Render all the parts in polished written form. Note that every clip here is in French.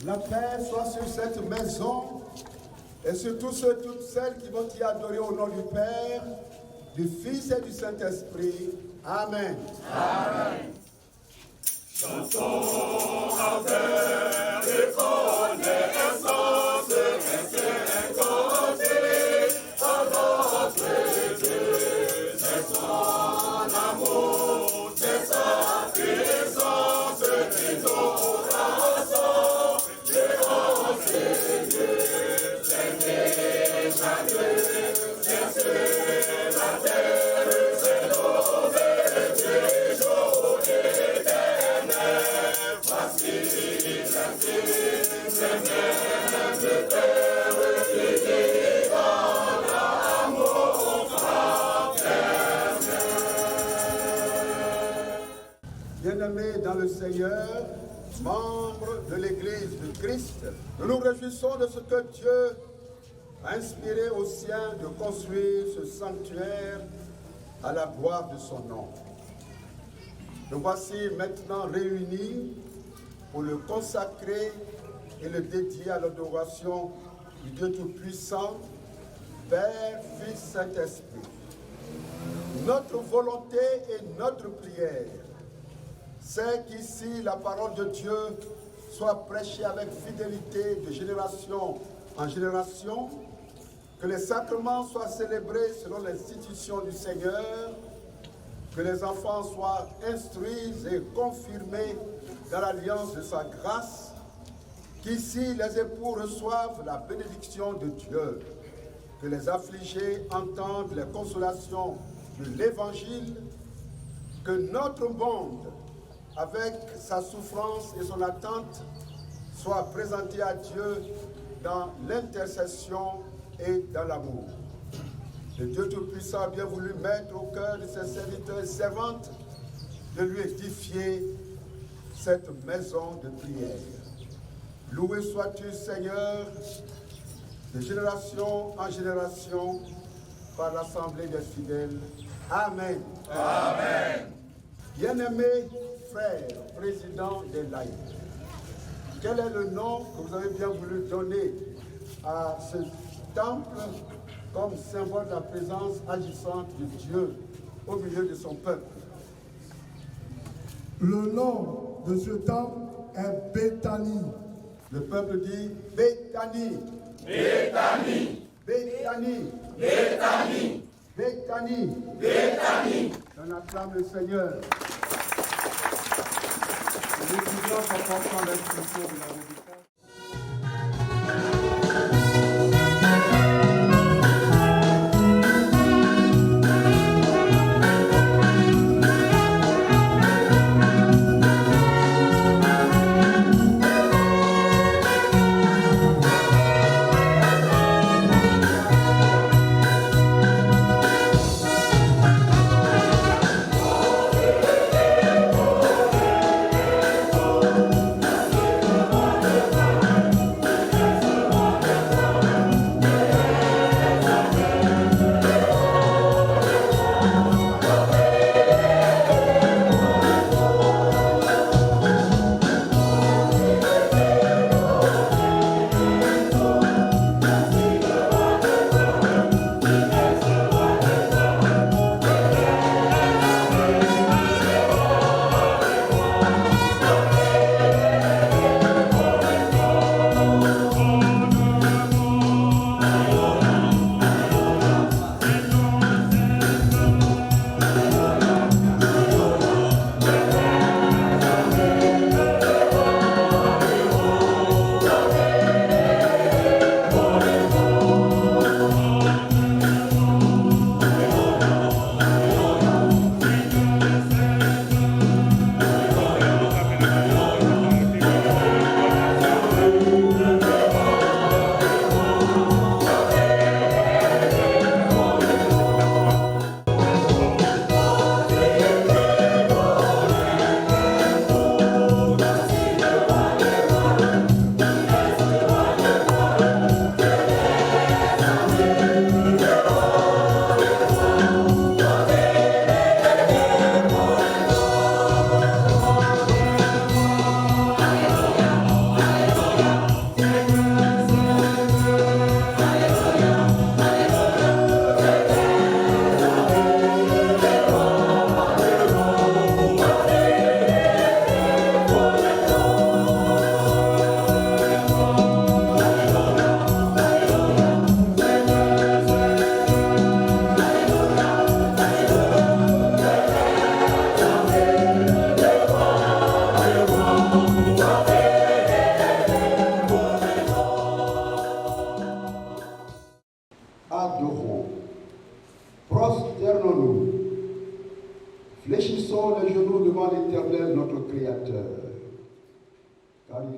La paix soit sur cette maison et sur tous ceux, toutes celles qui vont y adorer au nom du Père, du Fils et du Saint-Esprit. Amen. Amen. Chantons avec les connaissances, restez côté à notre Dieu, c'est son amour, c'est sa puissance, et nos raisons, c'est Dieu, c'est déjà Dieu, c'est sur la terre, c'est l'eau du jour éternel, voici c'est même de terre qui dit dans l'amour fraternel. Bien-aimés dans le Seigneur, membres de l'Église de Christ, nous nous réjouissons de ce que Dieu a inspiré aux siens de construire ce sanctuaire à la gloire de son nom. Nous voici maintenant réunis pour le consacrer et le dédier à l'adoration du Dieu Tout-Puissant, Père, Fils, Saint-Esprit. Notre volonté et notre prière, c'est qu'ici la parole de Dieu soit prêchée avec fidélité de génération en génération, que les sacrements soient célébrés selon l'institution du Seigneur, que les enfants soient instruits et confirmés dans l'alliance de sa grâce, qu'ici les époux reçoivent la bénédiction de Dieu, que les affligés entendent les consolations de l'Évangile, que notre monde, avec sa souffrance et son attente, soit présenté à Dieu dans l'intercession et dans l'amour. Le Dieu Tout-Puissant a bien voulu mettre au cœur de ses serviteurs et servantes de lui édifier cette maison de prière. Loué sois-tu, Seigneur, de génération en génération, par l'assemblée des fidèles. Amen. Amen. Bien-aimés frères, président des laïcs, quel est le nom que vous avez bien voulu donner à ce temple comme symbole de la présence agissante de Dieu au milieu de son peuple? Le nom de ce temple est Béthanie. Le peuple dit Béthanie. Béthanie. Béthanie. Béthanie. Béthanie. Béthanie. On acclame le Seigneur. Les étudiants sont contents d'instruction de la méditation. Amen.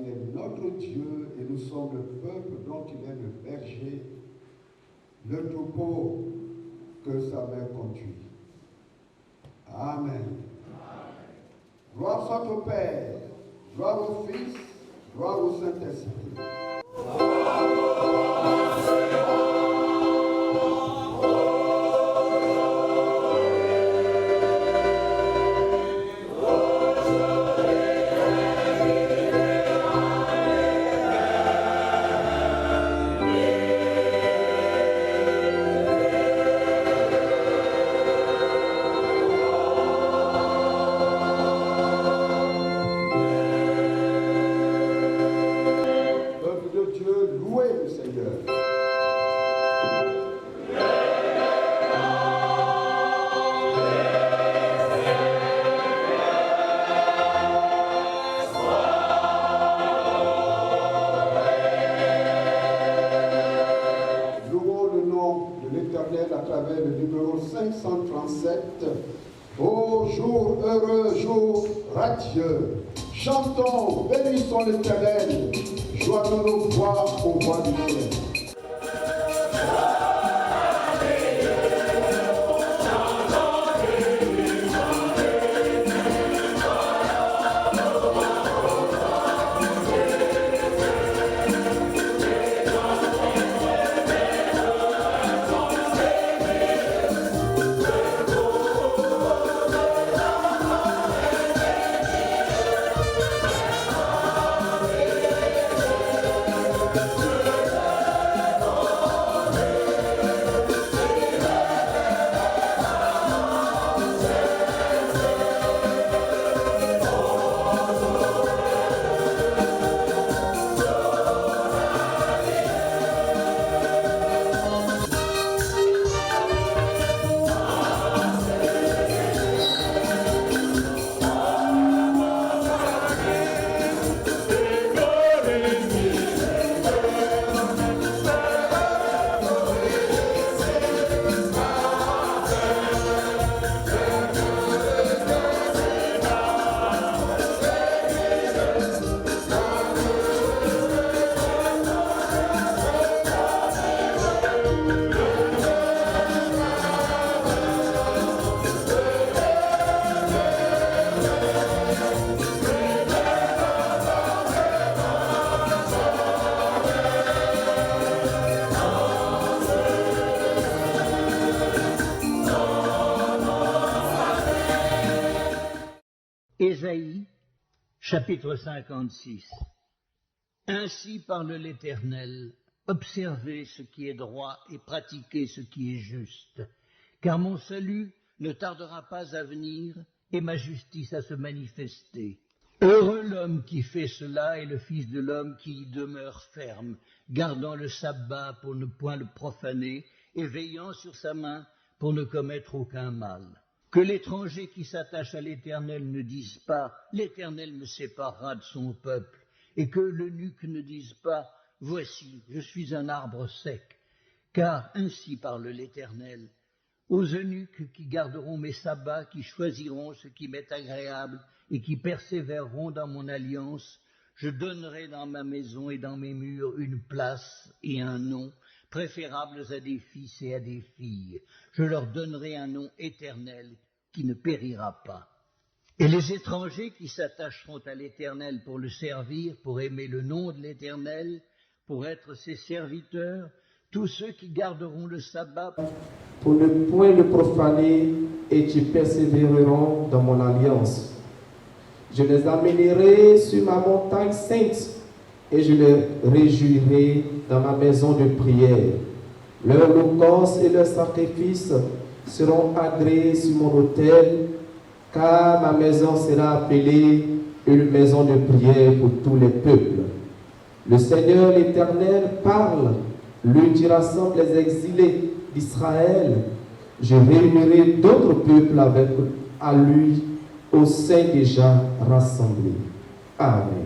il est notre Dieu et nous sommes le peuple dont il est le berger, le troupeau que sa main conduit. Amen. Gloire soit au Père, gloire au Fils, gloire au Saint-Esprit. À travers le numéro 537, ô jour heureux, jour radieux, chantons, bénissons l'Éternel, joignons nos voix aux voix du ciel. Ésaïe, chapitre 56. Ainsi parle l'Éternel, observez ce qui est droit et pratiquez ce qui est juste, car mon salut ne tardera pas à venir et ma justice à se manifester. Heureux l'homme qui fait cela et le Fils de l'homme qui y demeure ferme, gardant le sabbat pour ne point le profaner et veillant sur sa main pour ne commettre aucun mal. Que l'étranger qui s'attache à l'Éternel ne dise pas « L'Éternel me séparera de son peuple » et que l'eunuque ne dise pas « Voici, je suis un arbre sec ». Car ainsi parle l'Éternel, aux eunuques qui garderont mes sabbats, qui choisiront ce qui m'est agréable et qui persévéreront dans mon alliance, je donnerai dans ma maison et dans mes murs une place et un nom, préférables à des fils et à des filles. Je leur donnerai un nom éternel qui ne périra pas. Et les étrangers qui s'attacheront à l'Éternel pour le servir, pour aimer le nom de l'Éternel, pour être ses serviteurs, tous ceux qui garderont le sabbat, pour ne point le profaner et qui persévéreront dans mon alliance. Je les amènerai sur ma montagne sainte et je les réjouirai dans ma maison de prière. Leurs holocaustes et leurs sacrifices seront agréés sur mon autel, car ma maison sera appelée une maison de prière pour tous les peuples. Le Seigneur l'Éternel parle, lui qui rassemble les exilés d'Israël. Je réunirai d'autres peuples à lui, au sein déjà rassemblés. Amen.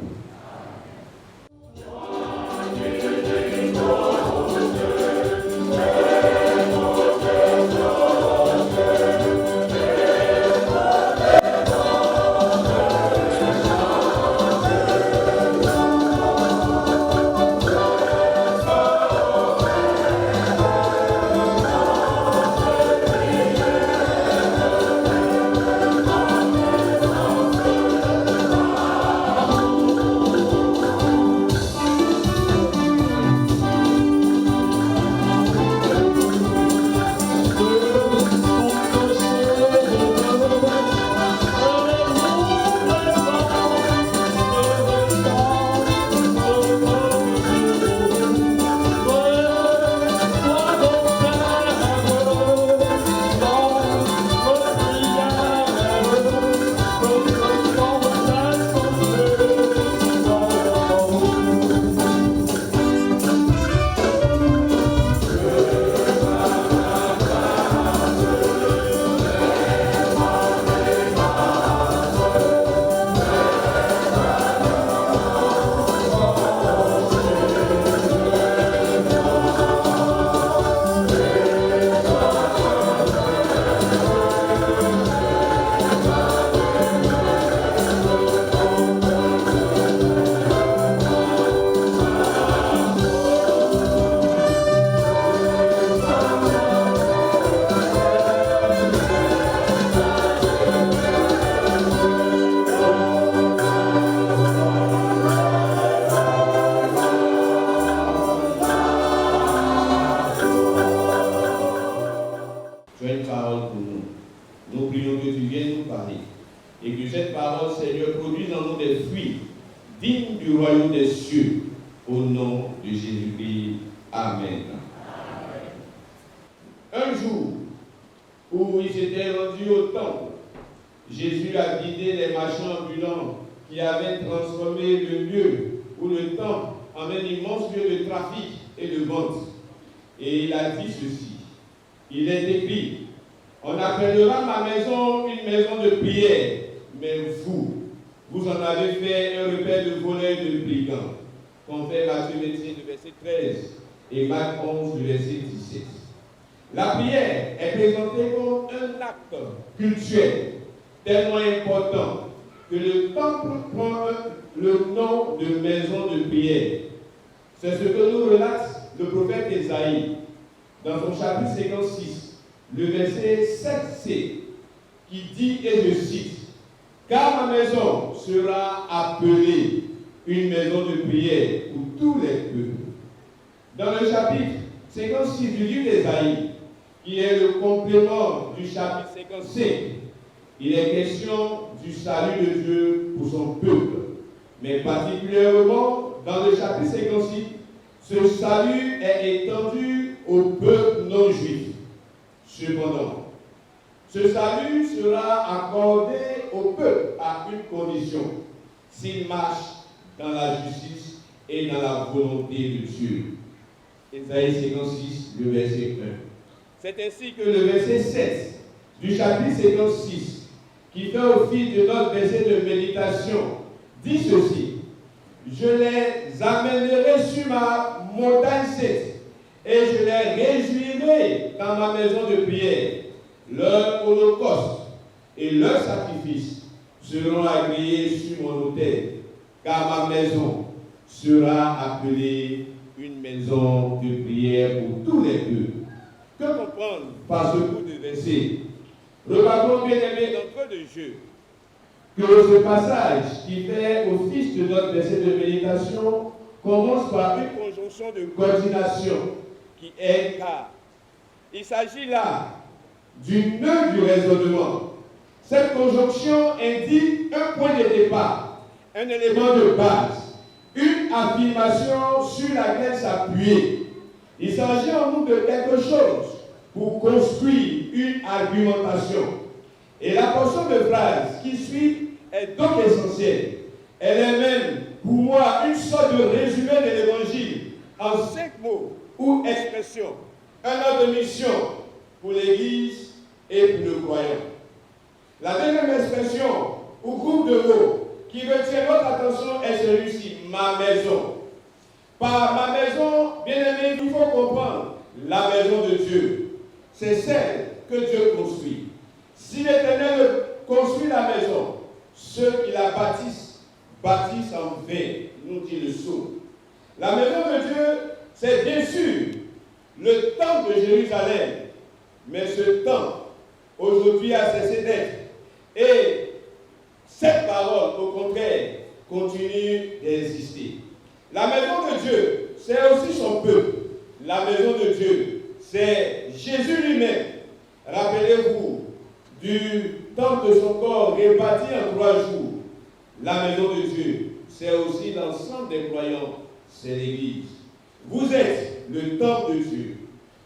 royaume des cieux. Au nom de Jésus-Christ. Amen. Un jour où ils étaient rendus au temple, Jésus a guidé les marchands ambulants qui avaient transformé le lieu où le temple en un immense lieu de trafic et de vente. Et il a dit ceci. Il est écrit, on appellera ma maison une maison de prière, mais vous en avez fait un repère de voleurs et de brigands. Confère Matthieu 25, verset 13 et Marc 11, verset 17. La prière est présentée comme un acte cultuel tellement important que le temple prend le nom de maison de prière. C'est ce que nous relate le prophète Ésaïe dans son chapitre 56, le verset 7c, qui dit, et je cite, « Car ma maison sera appelée une maison de prière pour tous les peuples. » Dans le chapitre 56 du livre d'Ésaïe, qui est le complément du chapitre 55, il est question du salut de Dieu pour son peuple. Mais particulièrement dans le chapitre 56, ce salut est étendu au peuple non juif. Cependant, ce salut sera accordé au peuple à une condition, s'il marche dans la justice et dans la volonté de Dieu. Ésaïe 56, le verset 1. C'est ainsi que le verset 7 du chapitre 56, qui fait office de notre verset de méditation, dit ceci. Je les amènerai sur ma montagne sainte et je les réjouirai dans ma maison de prière. Leur holocauste et leur sacrifice seront agréés sur mon autel, car ma maison sera appelée une maison de prière pour tous les peuples. Que comprendre par ce bout de verset? Regardons bien aimé d'entre de jeu que ce passage qui fait office de notre verset de méditation commence par une conjonction de coordination qui est car. Il s'agit là du nœud du raisonnement. Cette conjonction indique un point de départ, un élément de base, une affirmation sur laquelle s'appuyer. Il s'agit en nous de quelque chose pour construire une argumentation. Et la portion de phrase qui suit est donc essentielle. Elle est même, pour moi, une sorte de résumé de l'évangile en 5 mots ou expressions. Un ordre de mission pour l'Église et pour le croyant. La deuxième expression ou groupe de mots qui retient votre attention est celui-ci, ma maison. Par ma maison, bien aimé, il faut comprendre la maison de Dieu. C'est celle que Dieu construit. Si l'Éternel construit la maison, ceux qui la bâtissent en vain, nous dit le psaume. La maison de Dieu, c'est bien sûr le temple de Jérusalem. Mais ce temple, aujourd'hui, a cessé d'être. Et cette parole, au contraire, continue d'exister. La maison de Dieu, c'est aussi son peuple. La maison de Dieu, c'est Jésus lui-même. Rappelez-vous du temple de son corps réparti en 3 jours. La maison de Dieu, c'est aussi l'ensemble des croyants, c'est l'Église. Vous êtes le temple de Dieu.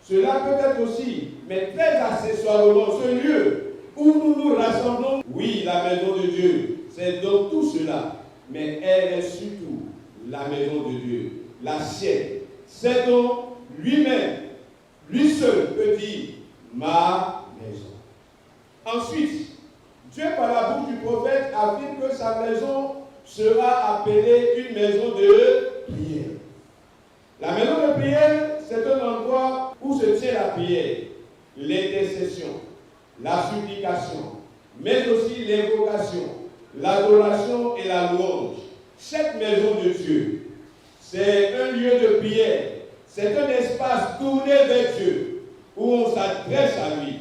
Cela peut être aussi, mais très accessoirement, ce lieu où nous nous rassemblons. Oui, la maison de Dieu, c'est donc tout cela, mais elle est surtout la maison de Dieu, la sienne. C'est donc lui-même, lui seul peut dire ma maison. Ensuite, Dieu par la bouche du prophète affirme que sa maison sera appelée une maison de prière. La maison de prière, c'est un endroit où se tient la prière, l'intercession, la supplication, mais aussi l'invocation, l'adoration et la louange. Cette maison de Dieu, c'est un lieu de prière, c'est un espace tourné vers Dieu, où on s'adresse à lui.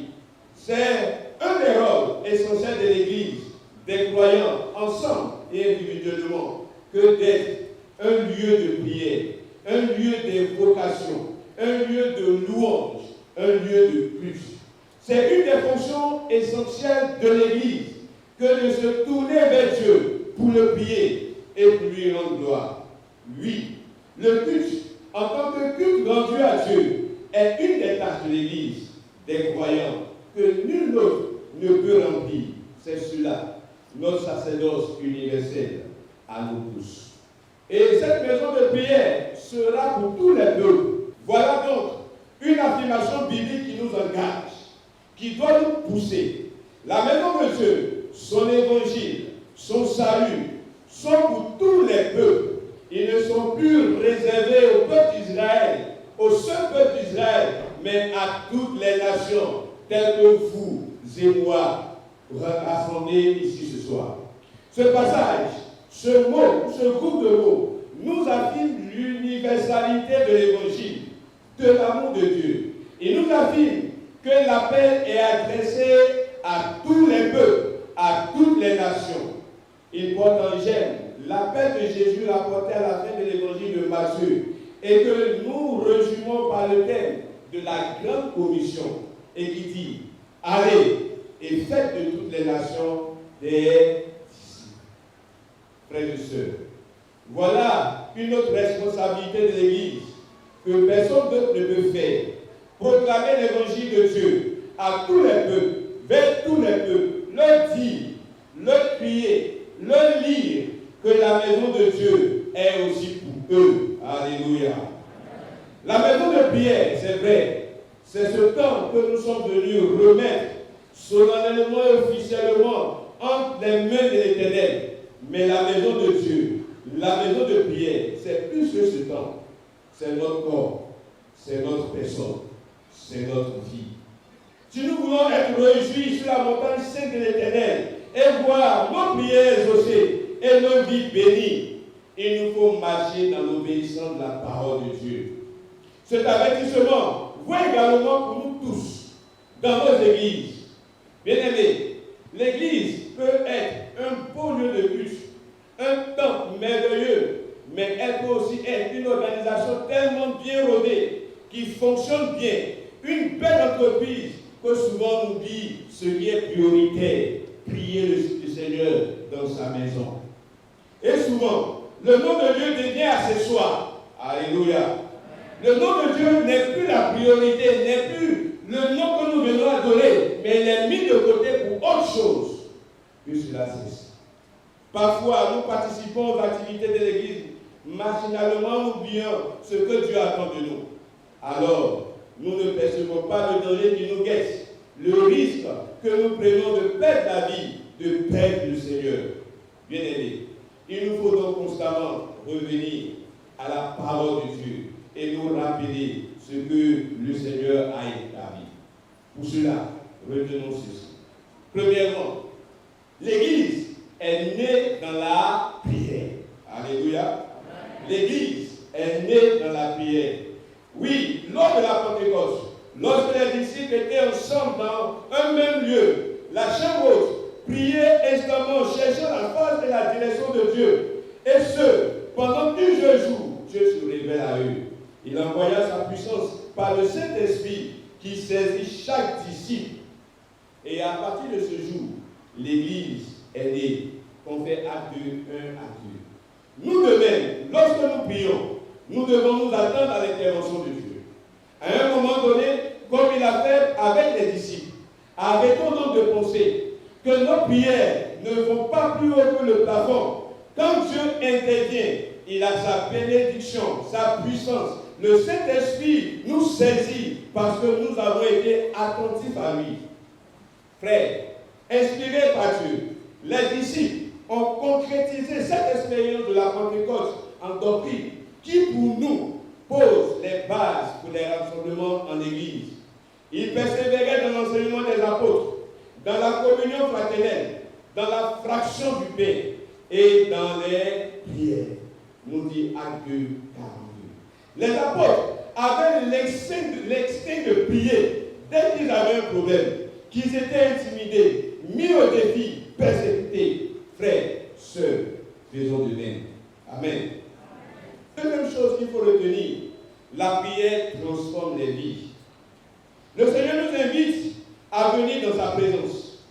C'est un des rôles essentiels de l'Église, des croyants, ensemble et individuellement, que d'être un lieu de prière, un lieu d'évocation, un lieu de louange, un lieu de culte. C'est une des fonctions essentielles de l'Église que de se tourner vers Dieu pour le prier et pour lui rendre gloire. Oui, le culte, en tant que culte rendu à Dieu, est une des tâches de l'Église, des croyants, que nul autre ne peut remplir. C'est cela, notre sacerdoce universel à nous tous. Et cette maison de prière sera pour tous les peuples. Voilà donc une affirmation biblique qui nous engage, qui doit nous pousser. La maison de Dieu, son évangile, son salut, sont pour tous les peuples. Ils ne sont plus réservés au peuple d'Israël, au seul peuple d'Israël, mais à toutes les nations, telles que vous et moi, rassemblés ici ce soir. Ce passage, ce mot, ce groupe de mots, nous affirme l'universalité de l'évangile, de l'amour de Dieu. Il nous affirme que l'appel est adressé à tous les peuples, à toutes les nations. Il porte en germe l'appel de Jésus rapporté à la fin de l'évangile de Matthieu et que nous résumons par le thème de la grande commission et qui dit « Allez et faites de toutes les nations des disciples. » Frères et sœurs, voilà une autre responsabilité de l'Église que personne d'autre ne peut faire. Proclamer l'évangile de Dieu à tous les peuples, vers tous les peuples, leur dire, leur crier, leur lire que la maison de Dieu est aussi pour eux. Alléluia. La maison de prière, c'est vrai, c'est ce temps que nous sommes venus remettre solennellement et officiellement entre les mains de l'Éternel. Mais la maison de Dieu, la maison de prière, c'est plus que ce temps. C'est notre corps, c'est notre personne, c'est notre vie. Si nous voulons être réjouis sur la montagne sainte de l'Éternel et voir nos prières exaucées et nos vies bénies, il nous faut marcher dans l'obéissance de la parole de Dieu. Cet avertissement vaut également pour nous tous, dans nos églises. Bien-aimés, l'église peut être un beau lieu de culte, un temple merveilleux, mais elle peut aussi être une organisation tellement bien rodée, qui fonctionne bien, une belle entreprise, que souvent on oublie ce qui est prioritaire, prier le Seigneur dans sa maison. Et souvent, le nom de Dieu devient accessoire. Alléluia. Le nom de Dieu n'est plus la priorité, n'est plus le nom que nous venons adorer, mais il est mis de côté pour autre chose que cela cesse. Parfois, nous participons aux activités de l'Église, machinalement nous oublions ce que Dieu attend de nous. Alors, nous ne percevons pas le danger qui nous guette, le risque que nous prenons de perdre la vie, de perdre le Seigneur. Bien-aimés, il nous faut donc constamment revenir à la parole de Dieu et nous rappeler ce que le Seigneur a établi. Pour cela, retenons ceci. Premièrement, l'Église est née dans la prière. Alléluia. L'Église est née dans la prière. Oui, lors de la Pentecôte, lorsque les disciples étaient ensemble dans un même lieu, la chambre haute, priaient instamment, cherchant la face et la direction de Dieu. Et ce, pendant plusieurs jours, Dieu se révèle à eux. Il envoya sa puissance par le Saint-Esprit qui saisit chaque disciple. Et à partir de ce jour, l'Église est née. On fait acte 1 à 2. Nous de même, lorsque nous prions, nous devons nous attendre à l'intervention de Dieu. À un moment donné, comme il a fait avec les disciples, arrêtons donc de penser que nos prières ne vont pas plus haut que le plafond. Quand Dieu intervient, il a sa bénédiction, sa puissance. Le Saint-Esprit nous saisit parce que nous avons été attentifs à lui. Frères, inspirés par Dieu, les disciples ont concrétisé cette expérience de la Pentecôte en doctrine qui, pour nous, pose les bases pour les rassemblements en Église. Ils persévéraient dans l'enseignement des apôtres, dans la communion fraternelle, dans la fraction du pain et dans les prières. Nous dit Acte 2, 42. Les apôtres avaient l'instinct de prier dès qu'ils avaient un problème, qu'ils étaient intimidés, mis au défi, persécutés. Frères, sœurs, faisons de même. Amen. Deuxième chose qu'il faut retenir, la prière transforme les vies. Le Seigneur nous invite à venir dans sa présence.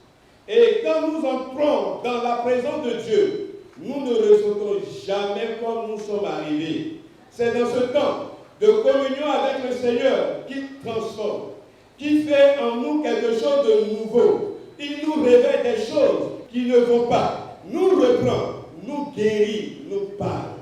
Et quand nous entrons dans la présence de Dieu, nous ne ressentons jamais comme nous sommes arrivés. C'est dans ce temps de communion avec le Seigneur qui transforme, qui fait en nous quelque chose de nouveau. Il nous révèle des choses qui ne vont pas, nous reprend, nous guérit, nous parle.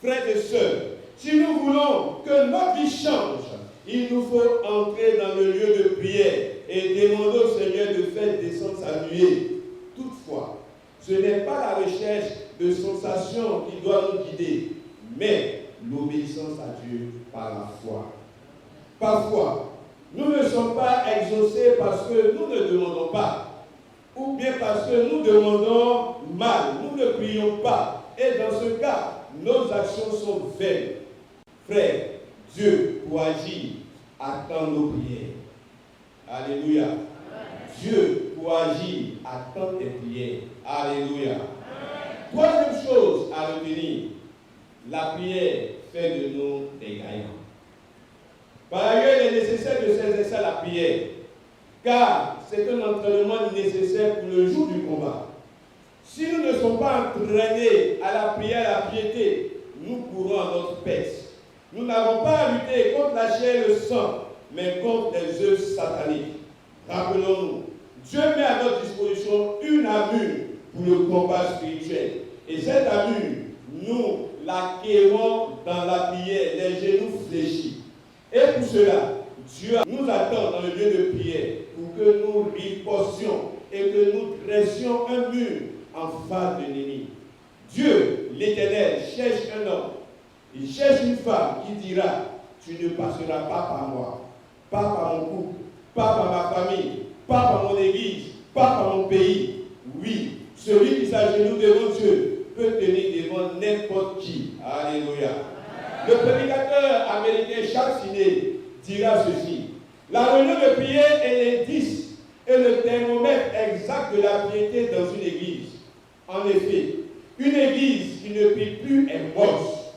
Frères et sœurs, si nous voulons que notre vie change, il nous faut entrer dans le lieu de prière et demander au Seigneur de faire descendre sa nuée. Toutefois, ce n'est pas la recherche de sensations qui doit nous guider, mais l'obéissance à Dieu par la foi. Parfois, nous ne sommes pas exaucés parce que nous ne demandons pas, ou bien parce que nous demandons mal, nous ne prions pas. Et dans ce cas, nos actions sont vaines. Frère, Dieu, pour agir, attend nos prières. Alléluia. Dieu, pour agir, attend tes prières. Alléluia. Troisième chose à retenir, la prière fait de nous des gagnants. Par ailleurs, il est nécessaire de s'exercer à la prière, car c'est un entraînement nécessaire pour le jour du combat. Si nous ne sommes pas entraînés à la prière, à la piété, nous courons à notre peste. Nous n'avons pas à lutter contre la chair et le sang, mais contre les œuvres sataniques. Rappelons-nous, Dieu met à notre disposition une armure pour le combat spirituel. Et cette armure, nous l'acquérons dans la prière, les genoux fléchis. Et pour cela, Dieu nous attend dans le lieu de prière pour que nous ripostions et que nous dressions un mur en face de l'ennemi. Dieu, l'Éternel, cherche un homme. Il cherche une femme qui dira, tu ne passeras pas par moi, pas par mon couple, pas par ma famille, pas par mon église, pas par mon pays. Oui, celui qui s'agenouille devant Dieu peut tenir devant n'importe qui. Alléluia. Le prédicateur américain Charles Finney dira ceci. La réunion de prière est l'indice et le thermomètre exact de la piété dans une église. En effet, une église qui ne prie plus est morte.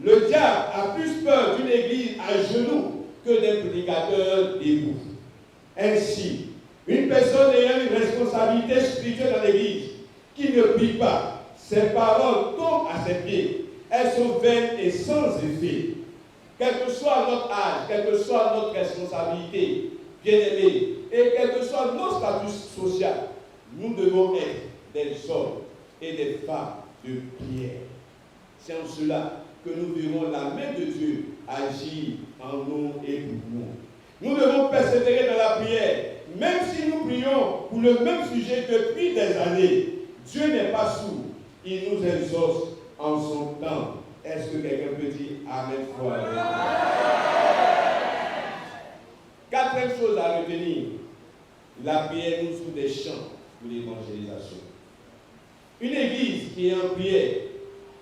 Le diable a plus peur d'une église à genoux que d'un prédicateur debout. Ainsi, une personne ayant une responsabilité spirituelle dans l'église, qui ne prie pas, ses paroles tombent à ses pieds. Elles sont vaines et sans effet. Quel que soit notre âge, quelle que soit notre responsabilité, bien-aimés, et quel que soit notre statut social, nous devons être des hommes et des femmes de prière. C'est en cela que nous verrons la main de Dieu agir en nous et pour nous. Nous devons persévérer dans la prière, même si nous prions pour le même sujet depuis des années. Dieu n'est pas sourd, il nous exauce en son temps. Est-ce que quelqu'un peut dire Amen foi? Quatrième chose à retenir, la prière nous ouvre des champs pour l'évangélisation. Une église qui est en prière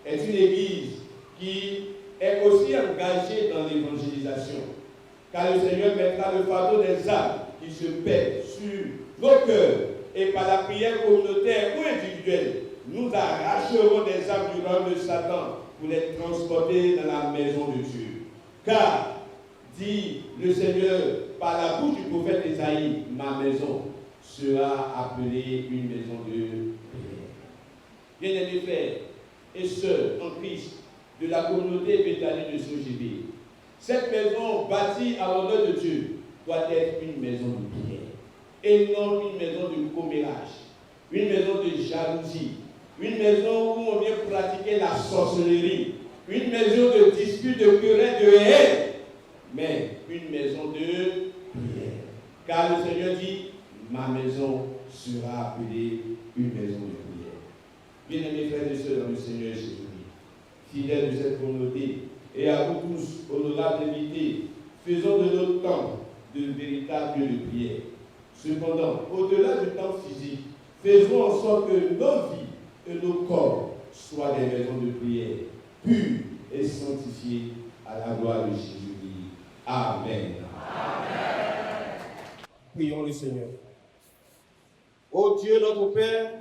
est une église qui est aussi engagée dans l'évangélisation. Car le Seigneur mettra le fardeau des âmes qui se pètent sur nos cœurs et par la prière communautaire ou individuelle, nous arracherons des âmes du royaume de Satan pour les transporter dans la maison de Dieu. Car, dit le Seigneur par la bouche du prophète Ésaïe, ma maison sera appelée une maison de prière. Bien-aimés frères et sœurs en Christ de la communauté Béthanie de Sogébé, cette maison bâtie à l'honneur de Dieu doit être une maison de prière et non une maison de commérage, une maison de jalousie, une maison où on vient pratiquer la sorcellerie, une maison de dispute, de querelle, de haine, mais une maison de prière. Car le Seigneur dit, ma maison sera appelée une maison de prière. Bien-aimés frères et sœurs dans le Seigneur Jésus-Christ, fidèles de cette communauté, et à vous tous, honorables invités, faisons de notre temps de véritables lieux de prière. Cependant, au-delà du temps physique, faisons en sorte que nos vies et nos corps soient des maisons de prière, pures et sanctifiées à la gloire de Jésus-Christ. Amen. Amen. Prions le Seigneur. Ô Dieu notre Père,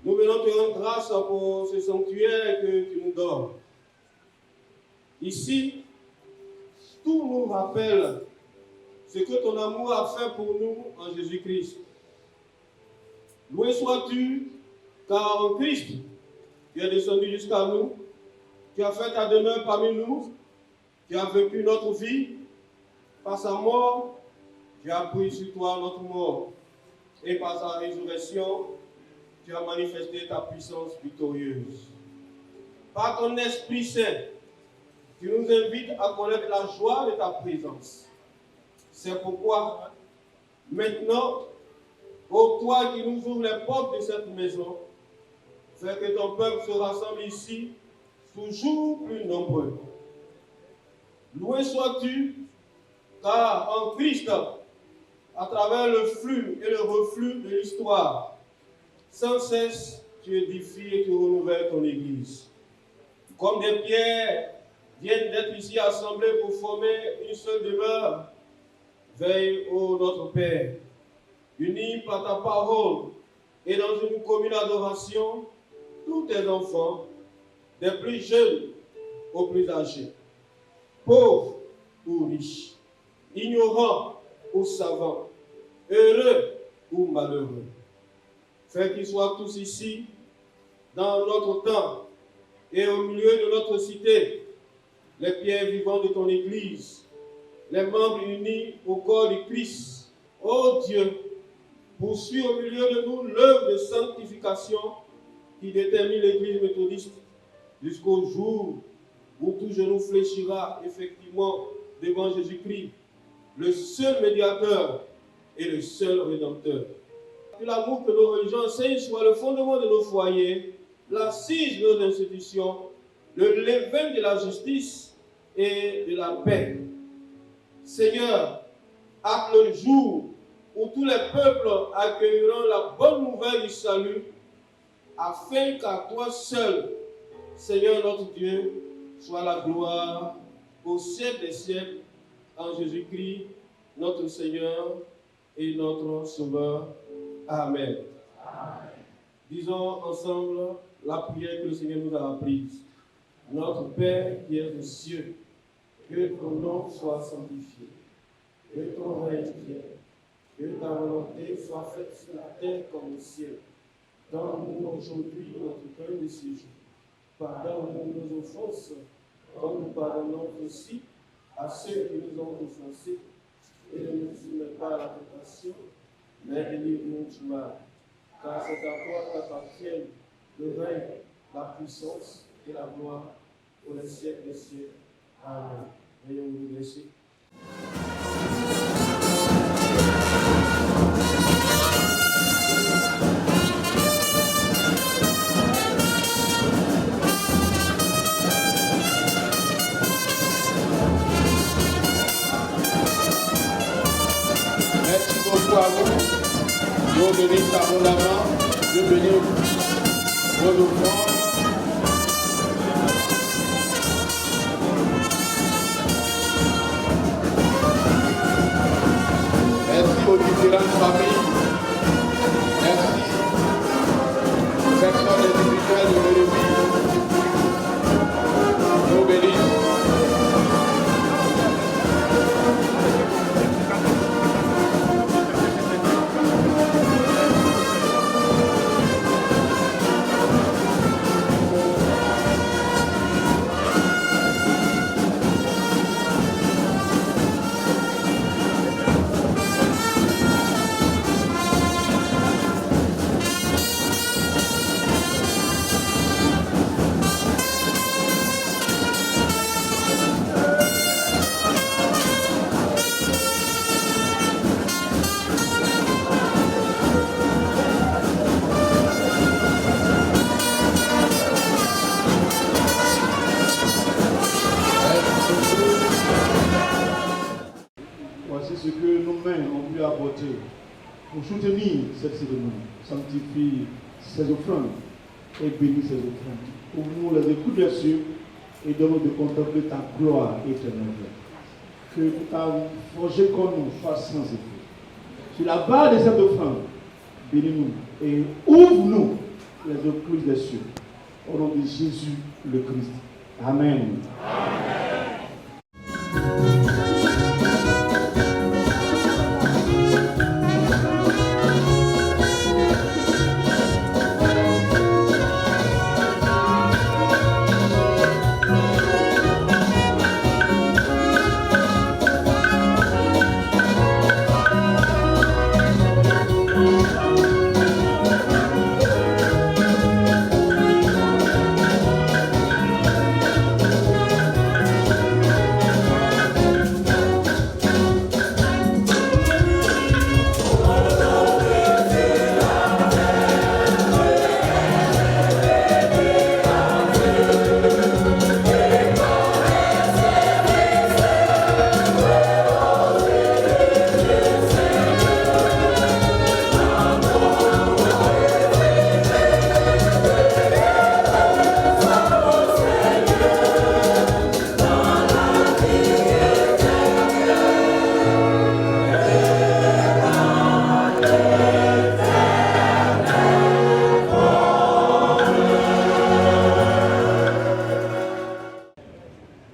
nous venons te rendre grâce pour ce sanctuaire que tu nous donnes. Ici, tout nous rappelle ce que ton amour a fait pour nous en Jésus-Christ. Loué sois-tu, car en Christ, Tu es descendu jusqu'à nous. Tu as fait ta demeure parmi nous. Tu as vécu notre vie. Par sa mort, tu as pris sur toi notre mort. Et par sa résurrection, tu as manifesté ta puissance victorieuse. Par ton Esprit Saint, tu nous invites à connaître la joie de ta présence. C'est pourquoi, maintenant, ô toi qui nous ouvres les portes de cette maison, fais que ton peuple se rassemble ici, toujours plus nombreux. Loué sois-tu, car en Christ, à travers le flux et le reflux de l'histoire, sans cesse, tu édifies et tu renouvelles ton Église. Comme des pierres viennent d'être ici assemblées pour former une seule demeure, veille, ô notre Père, unis par ta parole et dans une commune adoration, tous tes enfants, des plus jeunes aux plus âgés, pauvres ou riches, ignorants ou savants, heureux ou malheureux. Fais qu'ils soient tous ici, dans notre temps et au milieu de notre cité, les pierres vivantes de ton Église, les membres unis au corps du Christ. Ô Dieu, poursuis au milieu de nous l'œuvre de sanctification qui détermine l'Église méthodiste jusqu'au jour où tout genou fléchira effectivement devant Jésus-Christ, le seul médiateur et le seul rédempteur. Que l'amour que nos religions enseignent soit le fondement de nos foyers, l'assise de nos institutions, le levain de la justice et de la paix. Seigneur, hâte le jour où tous les peuples accueilleront la bonne nouvelle du salut, afin qu'à toi seul, Seigneur notre Dieu, soit la gloire au siècle des siècles, en Jésus-Christ, notre Seigneur et notre Sauveur. Amen. Amen. Disons ensemble la prière que le Seigneur nous a apprise. Notre Père qui es aux cieux, que ton nom soit sanctifié, que ton règne vienne, que ta volonté soit faite sur la terre comme au ciel. Donne-nous aujourd'hui notre pain de ce jour. Pardonne-nous nos offenses, comme nous pardonnons aussi à ceux qui nous ont offensés, et ne nous soumets pas à la tentation, mais délivre-nous du mal. Car c'est à toi qu'appartiennent le règne, la puissance et la gloire pour les siècles des siècles. Amen. Veuillez vous laisser. Merci beaucoup à vous. Dieu bénisse abondamment. Dieu bénisse vos offrandes. Merci aux différentes familles. Merci aux personnes individuelles de l'église. Dieu bénisse. Voici ce que nos mains ont pu apporter pour soutenir cette cérémonie. Sanctifie ces offrandes et bénis ces offrandes. Ouvre-nous les écoutes des cieux et donne-nous de contempler ta gloire éternelle. Que ta forgée comme nous fasse sans effet. Sur la base de cette offrande, bénis-nous et ouvre-nous les écluses des cieux. Au nom de Jésus le Christ. Amen. Amen.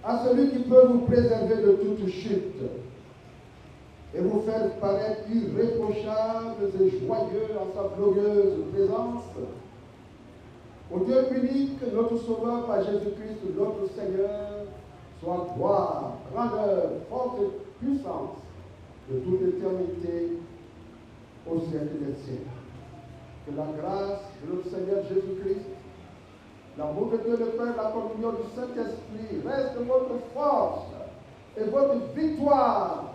à celui qui peut vous préserver de toute chute et vous faire paraître irréprochables et joyeux en sa glorieuse présence. Au Dieu unique, notre Sauveur par Jésus-Christ, notre Seigneur, soit gloire, grandeur, force et puissance de toute éternité au siècle des siècles. Que la grâce de notre Seigneur Jésus-Christ, l'amour de Dieu le Père, la communion du Saint-Esprit reste votre force et votre victoire,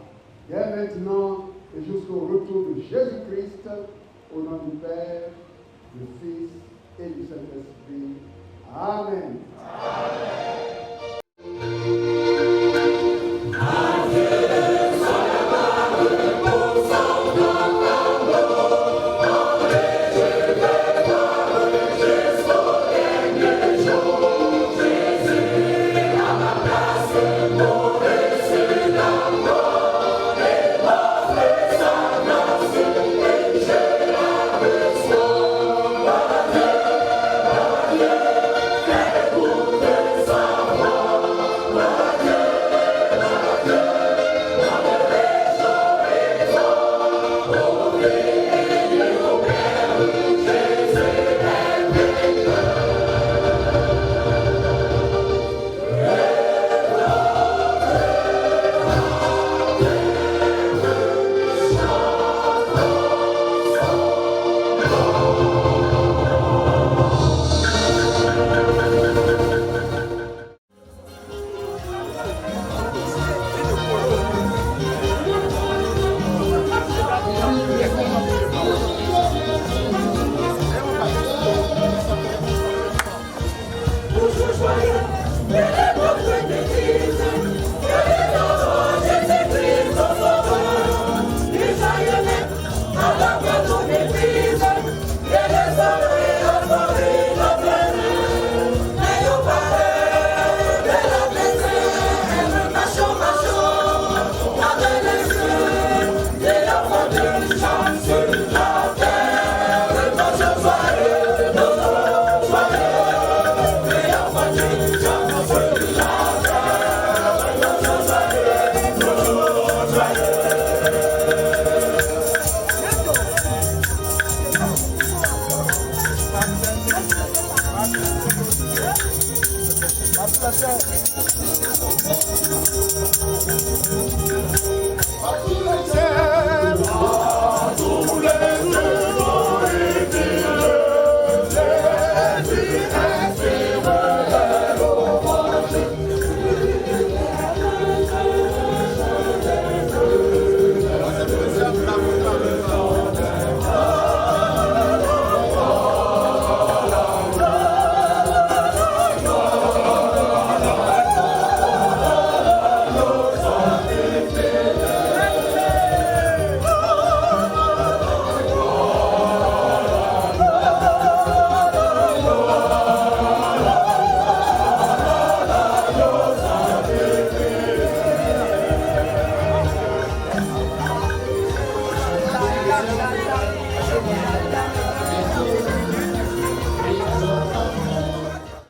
dès maintenant et jusqu'au retour de Jésus-Christ, au nom du Père, du Fils et du Saint-Esprit. Amen. Amen.